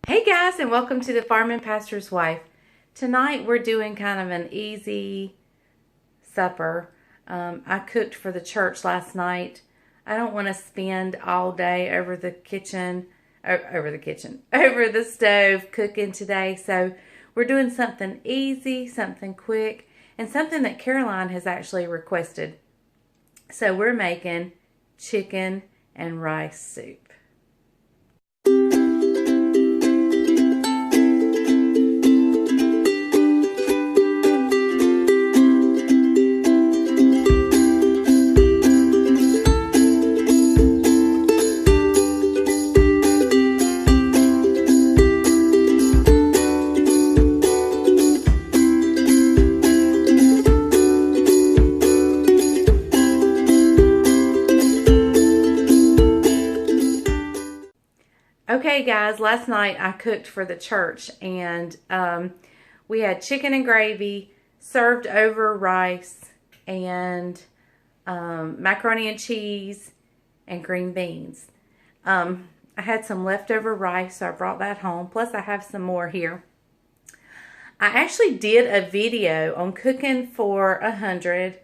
Hey guys, and welcome to the Farm and Pastor's Wife. Tonight we're doing kind of an easy supper. I cooked for the church last night. I don't want to spend all day over the stove cooking today. So we're doing something easy, something quick, and something that Caroline has actually requested. So we're making chicken and rice soup. Okay guys, last night I cooked for the church and we had chicken and gravy served over rice and macaroni and cheese and green beans. I had some leftover rice, so I brought that home. Plus I have some more here. I actually did a video on cooking for 100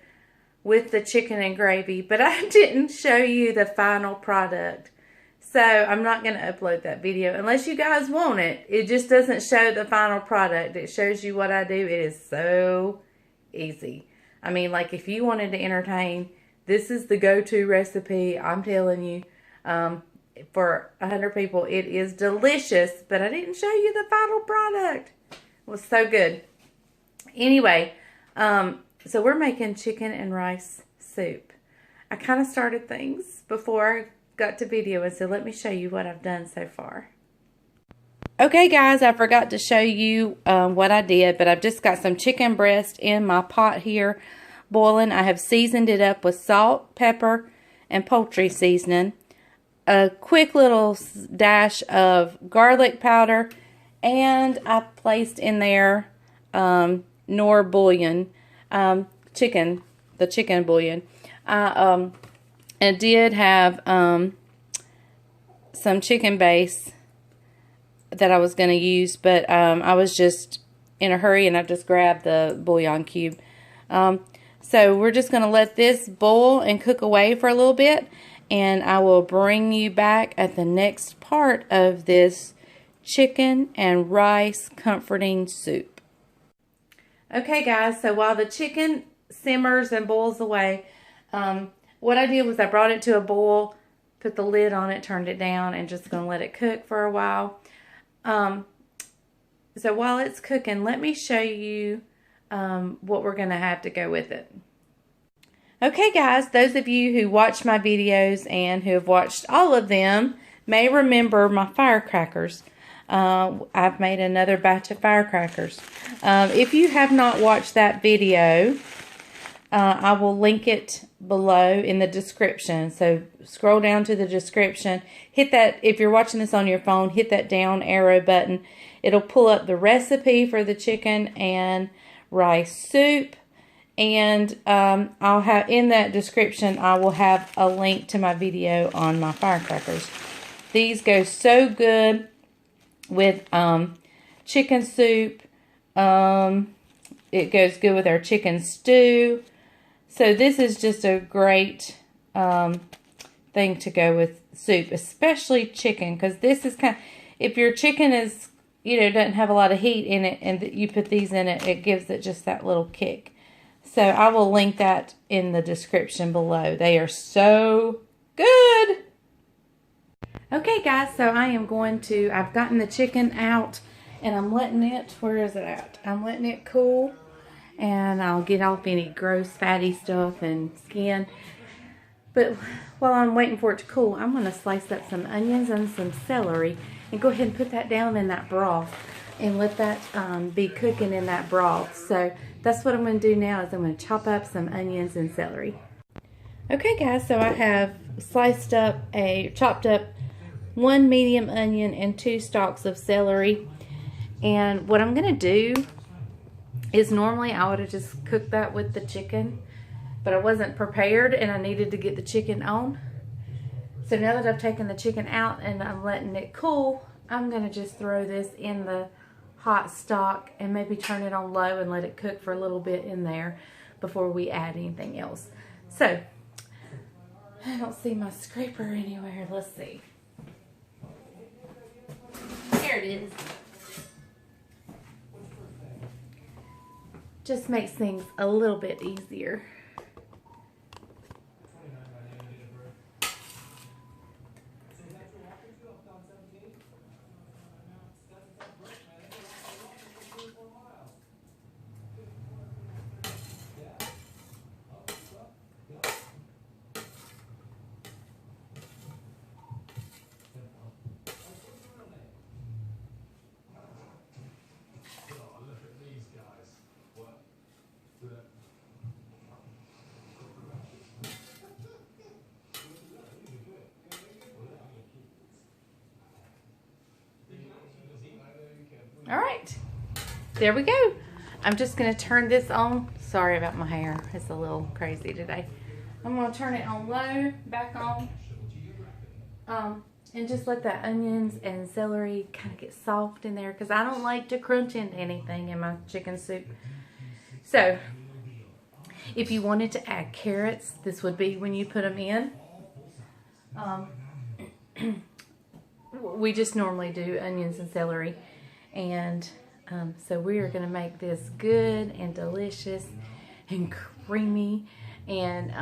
with the chicken and gravy, but I didn't show you the final product. So I'm not going to upload that video unless you guys want it. It just doesn't show the final product. It shows you what I do. It is so easy. I mean, like if you wanted to entertain, this is the go-to recipe. I'm telling you, for 100 people, it is delicious. But I didn't show you the final product. It was so good. Anyway, so we're making chicken and rice soup. I kind of started things before I got to video, and so let me show you what I've done so far. Okay guys, I forgot to show you what I did, but I've just got some chicken breast in my pot here boiling. I have seasoned it up with salt, pepper, and poultry seasoning, a quick little dash of garlic powder, and I placed in there Knorr bouillon, the chicken bouillon. I did have some chicken base that I was going to use, but I was just in a hurry and I just grabbed the bouillon cube. So we're just going to let this boil and cook away for a little bit, and I will bring you back at the next part of this chicken and rice comforting soup. Okay guys, so while the chicken simmers and boils away, what I did was I brought it to a boil, put the lid on it, turned it down, and just going to let it cook for a while. So while it's cooking, let me show you what we're going to have to go with it. Okay guys, those of you who watch my videos and who have watched all of them may remember my firecrackers. I've made another batch of firecrackers. If you have not watched that video, I will link it below in the description. So scroll down to the description. Hit that, if you're watching this on your phone, hit that down arrow button. It'll pull up the recipe for the chicken and rice soup. And I'll have, in that description, I will have a link to my video on my firecrackers. These go so good with chicken soup. It goes good with our chicken stew. So this is just a great thing to go with soup, especially chicken, because this is kind of, if your chicken is, doesn't have a lot of heat in it and you put these in it, it gives it just that little kick. So I will link that in the description below. They are so good. Okay guys, so I've gotten the chicken out and I'm letting it, where is it at? I'm letting it cool. And I'll get off any gross fatty stuff and skin. But while I'm waiting for it to cool, I'm going to slice up some onions and some celery and go ahead and put that down in that broth and let that be cooking in that broth. So that's what I'm going to do now, is I'm going to chop up some onions and celery. Okay guys, so I have chopped up 1 medium onion and 2 stalks of celery. And what I'm going to do is normally I would have just cooked that with the chicken, but I wasn't prepared and I needed to get the chicken on. So now that I've taken the chicken out and I'm letting it cool, I'm going to just throw this in the hot stock and maybe turn it on low and let it cook for a little bit in there before we add anything else. So, I don't see my scraper anywhere. Let's see. There it is. Just makes things a little bit easier. All right, there we go. I'm just gonna turn this on. Sorry about my hair, it's a little crazy today. I'm gonna turn it on low, back on, and just let the onions and celery kind of get soft in there because I don't like to crunch into anything in my chicken soup. So, if you wanted to add carrots, this would be when you put them in. We just normally do onions and celery. And so we are going to make this good and delicious and creamy. And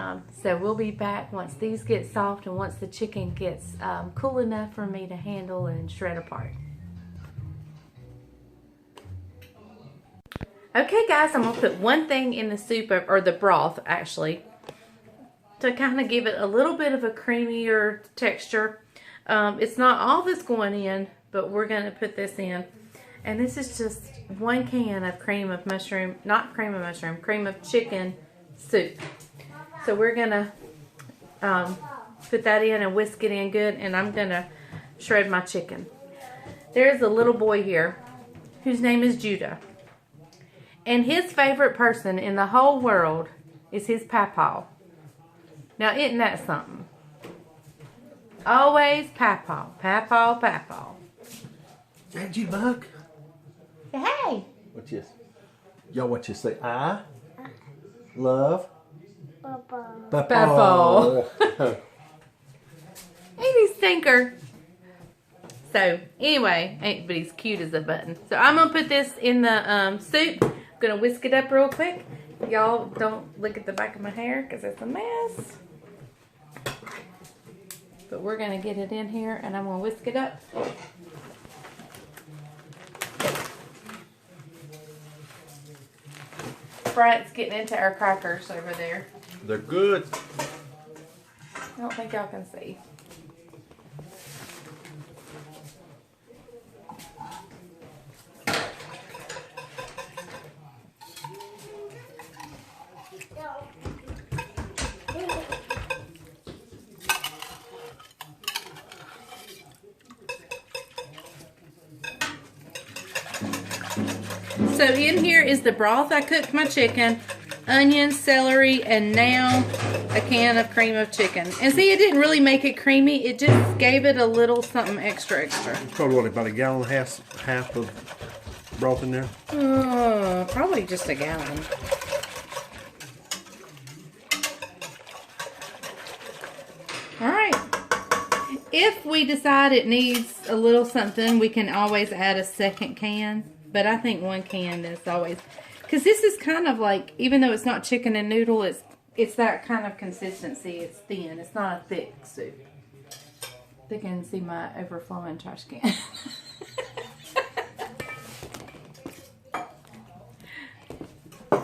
so we'll be back once these get soft and once the chicken gets cool enough for me to handle and shred apart. Okay guys, I'm going to put one thing in the soup, or the broth actually, to kind of give it a little bit of a creamier texture. It's not all that's going in, but we're going to put this in. And this is just 1 can of cream of chicken soup. So we're gonna put that in and whisk it in good, and I'm gonna shred my chicken. There's a little boy here whose name is Judah. And his favorite person in the whole world is his papa. Now isn't that something? Always papa, papa, papa. Ain't you, Buck? Hey. What's this? Y'all, what you say? I love Papa. Ain't he stinker? So anyway, but he's cute as a button. So I'm gonna put this in the soup. I'm gonna whisk it up real quick. Y'all don't look at the back of my hair because it's a mess. But we're gonna get it in here, and I'm gonna whisk it up. Brad's getting into our crackers over there. They're good. I don't think y'all can see. So in here is the broth I cooked my chicken, onions, celery, and now a can of cream of chicken. And see, it didn't really make it creamy. It just gave it a little something extra. Probably what, about a gallon and a half of broth in there? Probably just a gallon. All right. If we decide it needs a little something, we can always add a second can. But I think 1 can is always, because this is kind of like, even though it's not chicken and noodle, it's that kind of consistency. It's thin. It's not a thick soup. They can see my overflowing trash can. I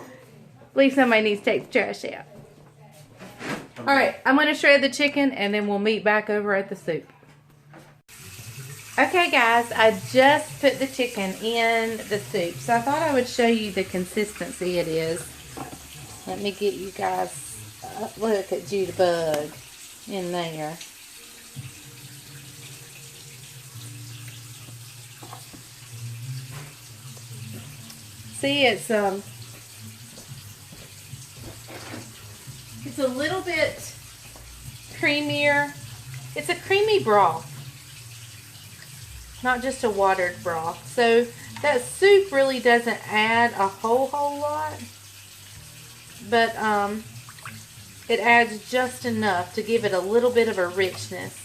believe somebody needs to take the trash out. All right, I'm going to shred the chicken, and then we'll meet back over at the soup. Okay guys, I just put the chicken in the soup, so I thought I would show you the consistency it is. Let me get you guys a look at Judah Bug in there. See, it's a little bit creamier. It's a creamy broth. not just a watered broth. So that soup really doesn't add a whole lot, but it adds just enough to give it a little bit of a richness.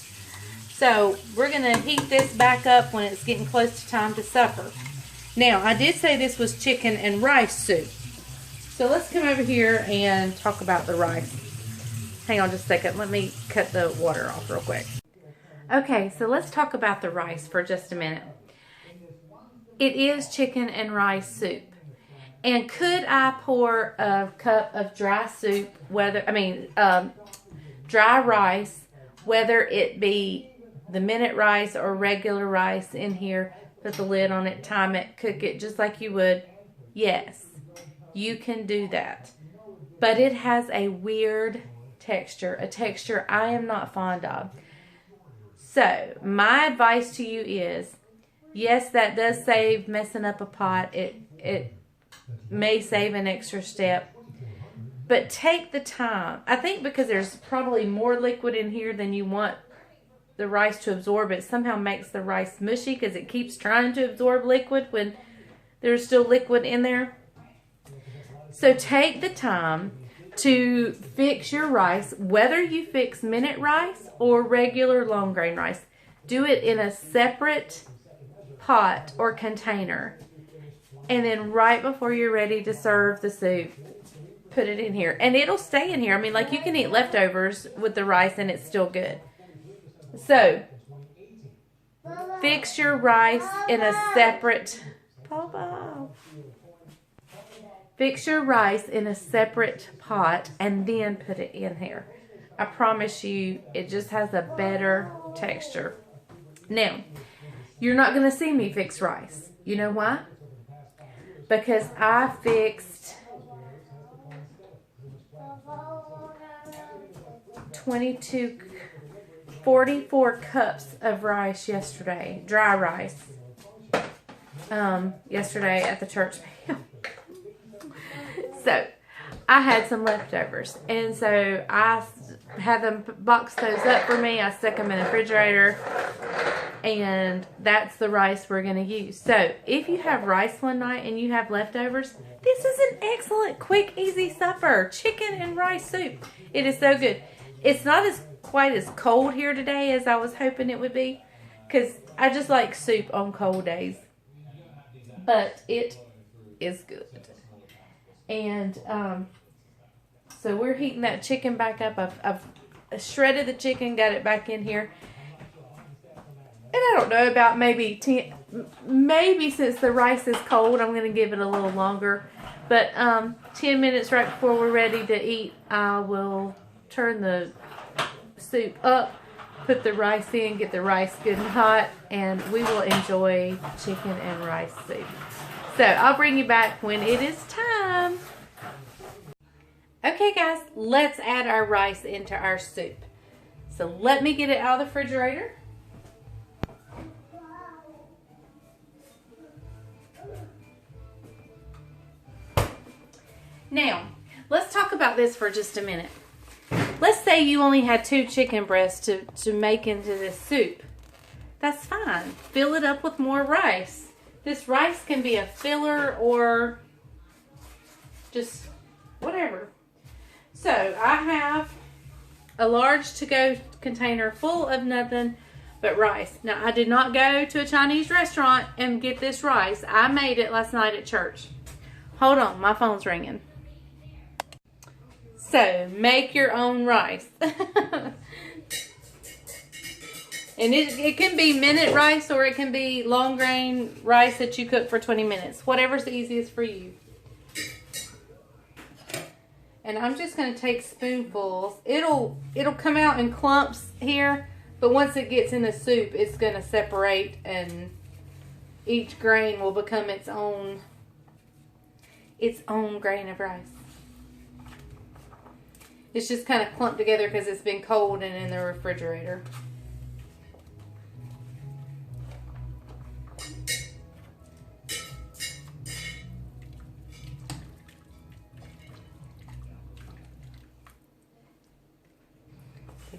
So we're going to heat this back up when it's getting close to time to supper. Now, I did say this was chicken and rice soup. So let's come over here and talk about the rice. Hang on just a second. Let me cut the water off real quick. Okay, so let's talk about the rice for just a minute. It is chicken and rice soup. And could I pour a cup of dry soup, dry rice, whether it be the minute rice or regular rice in here, put the lid on it, time it, cook it just like you would? Yes, you can do that. But it has a weird texture, a texture I am not fond of. So, my advice to you is, yes, that does save messing up a pot. It may save an extra step. But take the time. I think because there's probably more liquid in here than you want the rice to absorb, it somehow makes the rice mushy because it keeps trying to absorb liquid when there's still liquid in there. So take the time to fix your rice, whether you fix minute rice or regular long grain rice. Do it in a separate pot or container. And then right before you're ready to serve the soup, put it in here. And it'll stay in here. I mean, like, you can eat leftovers with the rice and it's still good. So, fix your rice in a separate... Fix your rice in a separate pot and then put it in here. I promise you, it just has a better texture. Now, you're not going to see me fix rice. You know why? Because I fixed 44 cups of rice yesterday, dry rice, yesterday at the church meal. So, I had some leftovers, and so I had them box those up for me. I stuck them in the refrigerator, and that's the rice we're going to use. So, if you have rice one night and you have leftovers, this is an excellent, quick, easy supper. Chicken and rice soup. It is so good. It's not quite as cold here today as I was hoping it would be, because I just like soup on cold days. But it is good. And so we're heating that chicken back up. I've shredded the chicken, got it back in here. And I don't know, about maybe since the rice is cold, I'm going to give it a little longer. But 10 minutes right before we're ready to eat, I will turn the soup up, put the rice in, get the rice good and hot, and we will enjoy chicken and rice soup. So, I'll bring you back when it is time. Okay, guys, let's add our rice into our soup. So, let me get it out of the refrigerator. Now, let's talk about this for just a minute. Let's say you only had 2 chicken breasts to make into this soup. That's fine. Fill it up with more rice. This rice can be a filler or just whatever. So, I have a large to-go container full of nothing but rice. Now, I did not go to a Chinese restaurant and get this rice. I made it last night at church. Hold on, my phone's ringing. So, make your own rice. And it can be minute rice or it can be long grain rice that you cook for 20 minutes. Whatever's the easiest for you. And I'm just going to take spoonfuls. It'll come out in clumps here, but once it gets in the soup, it's going to separate and each grain will become its own grain of rice. It's just kind of clumped together because it's been cold and in the refrigerator.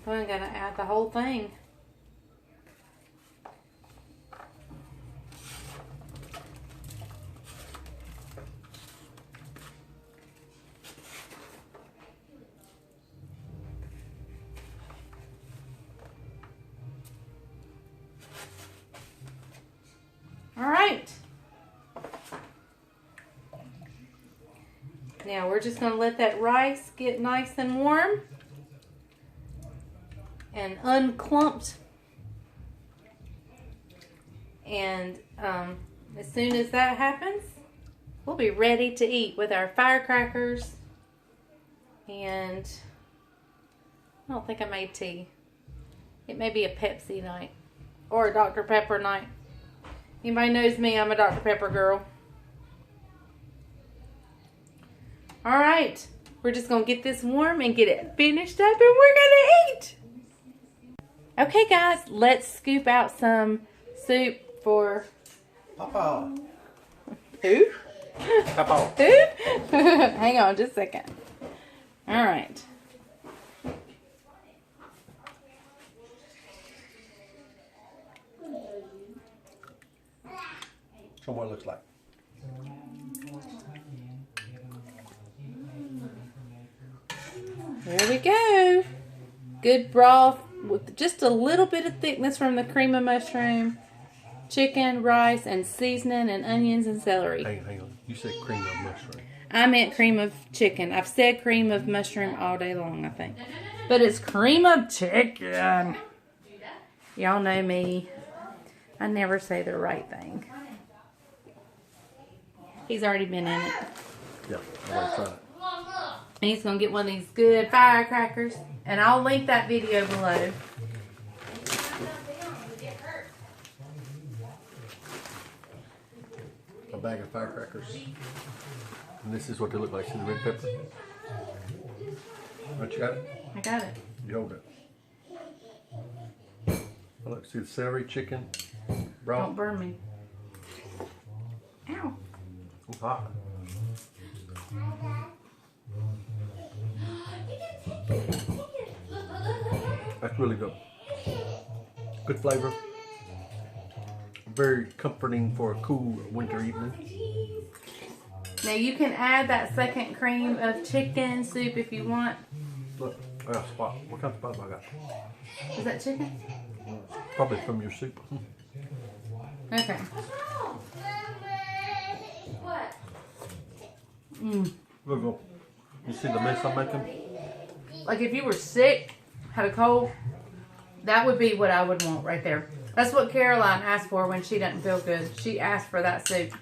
I'm going to add the whole thing. All right. Now we're just going to let that rice get nice and warm and unclumped. And as soon as that happens, we'll be ready to eat with our firecrackers. And I don't think I made tea. It may be a Pepsi night or a Dr. Pepper night. Anybody knows me, I'm a Dr. Pepper girl. All right, we're just gonna get this warm and get it finished up, and we're gonna eat. Okay, guys, let's scoop out some soup for Papa. who? Papa. Who? Hang on, just a second. All right. Show them what it looks like. There we go. Good broth with just a little bit of thickness from the cream of mushroom, chicken, rice, and seasoning, and onions and celery. Hang on. You said cream of mushroom. I meant cream of chicken. I've said cream of mushroom all day long, I think. But it's cream of chicken. Y'all know me. I never say the right thing. He's already been in it. Yeah, I want to try it. And he's going to get one of these good firecrackers. And I'll link that video below. A bag of firecrackers. And this is what they look like. See the red pepper? What, you got it? I got it. You hold it. Oh, look, see the celery, chicken, broth. Don't burn me. Ow. It's hot. That's really good. Good flavor. Very comforting for a cool winter evening. Now you can add that second cream of chicken soup if you want. Look, I got a spot. What kind of spot have I got? Is that chicken? Probably from your soup. Okay. Look, look. You see the mess I'm making? Like if you were sick, had a cold, that would be what I would want right there. That's what Caroline asked for when she doesn't feel good. She asked for that soup.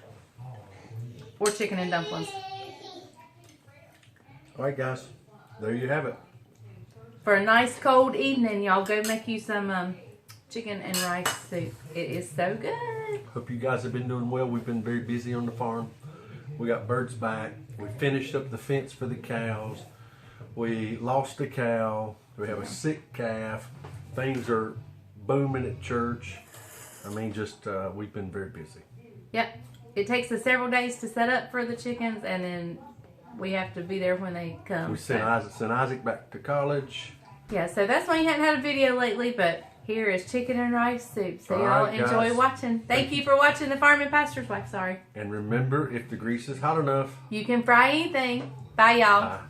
Or chicken and dumplings. Alright guys, there you have it. For a nice cold evening, y'all go make you some chicken and rice soup. It is so good. Hope you guys have been doing well. We've been very busy on the farm. We got birds back. We finished up the fence for the cows. We lost a cow. We have a sick calf. Things are booming at church. I mean, just we've been very busy. Yep. It takes us several days to set up for the chickens, and then we have to be there when they come. We sent Isaac back to college. Yeah, so that's why you hadn't had a video lately, but here is chicken and rice soup. So y'all enjoy guys. watching. Thank you for watching The Farm and Pastor's Wife. Sorry. And remember, if the grease is hot enough, You can fry anything. Bye, y'all. bye.